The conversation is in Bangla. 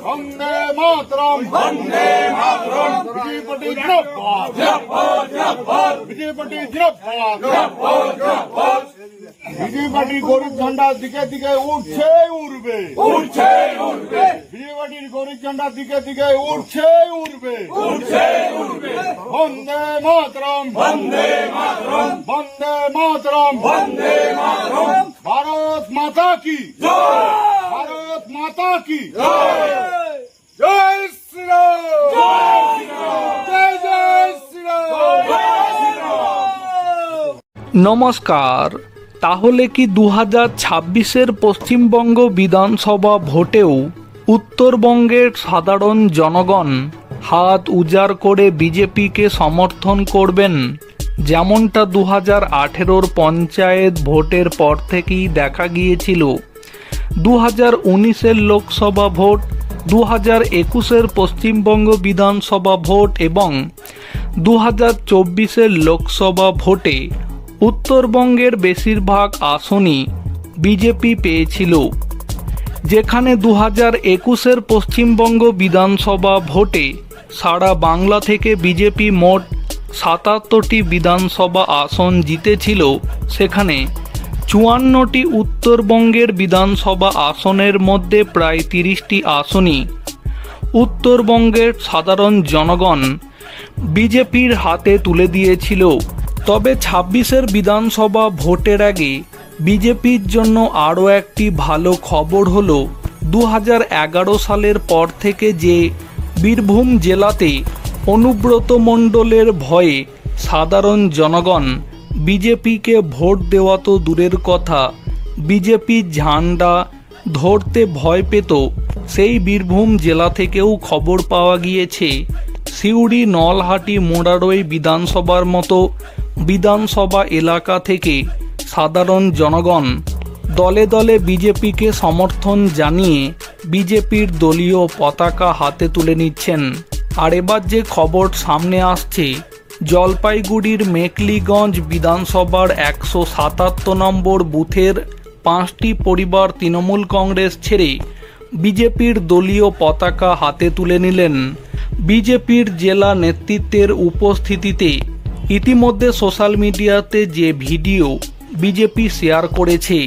वंदे मातरम वंदे मातरम विजयपति जिंदाबाद जिंदाबाद विजयपति जिंदाबाद বিজেপির গরিব ঝান্ডা দিকে দিকে উঠছে উড়বে উঠছে উড়বে বিজেপির গরিব ঝান্ডা দিকে দিকে উঠছে উড়বে উঠছে উড়বে বন্দে মাতরম বন্দে মাতরম বন্দে মাতরম বন্দে মাতরম ভারত মাতা কি জয় ভারত মাতা কি জয় জয় শ্রীরাম জয় শ্রীরাম জয় জয় শ্রীরাম জয় শ্রীরাম। নমস্কার। তাহলে কি 2026-এর পশ্চিমবঙ্গ বিধানসভা ভোটেও উত্তরবঙ্গের সাধারণ জনগণ হাত উজাড় করে বিজেপিকে সমর্থন করবেন, যেমনটা 2018-র পঞ্চায়েত ভোটের পর থেকেই দেখা গিয়েছিল? 2019-এর লোকসভা ভোট, 2021-এর পশ্চিমবঙ্গ বিধানসভা ভোট এবং 2024-এর লোকসভা ভোটে উত্তরবঙ্গের বেশিরভাগ আসনই বিজেপি পেয়েছিল, যেখানে 2021-এর পশ্চিমবঙ্গ বিধানসভা ভোটে সারা বাংলা থেকে বিজেপি মোট 77টি বিধানসভা আসন জিতেছিল। সেখানে 54টি উত্তরবঙ্গের বিধানসভা আসনের মধ্যে প্রায় 30টি আসনই উত্তরবঙ্গের সাধারণ জনগণ বিজেপির হাতে তুলে দিয়েছিল। তবে 26-এর বিধানসভা ভোটের আগে বিজেপির জন্য আরও একটি ভালো খবর হলো 2011 সালের পর থেকে যে বীরভূম জেলাতে অনুব্রত মণ্ডলের ভয়ে সাধারণ জনগণ বিজেপিকে ভোট দেওয়া তো দূরের কথা, বিজেপির ঝান্ডা ধরতে ভয় পেত, সেই বীরভূম জেলা থেকেও খবর পাওয়া গিয়েছে সিউড়ি, নলহাটি, মোরারই বিধানসভার মতো বিধানসভা এলাকা থেকে সাধারণ জনগণ দলে দলে বিজেপিকে সমর্থন জানিয়ে বিজেপির দলীয় পতাকা হাতে তুলে নিচ্ছেন। আর এবার যে খবর সামনে আসছে, জলপাইগুড়ির মেকলিগঞ্জ বিধানসভার 177 নম্বর বুথের 5টি পরিবার তৃণমূল কংগ্রেস ছেড়ে বিজেপির দলীয় পতাকা হাতে তুলে নিলেন। বিজেপির জেলা নেতৃত্বের উপস্থিতিতে ইতিমধ্যে সোশ্যাল মিডিয়াতে যে ভিডিও বিজেপি শেয়ার করেছে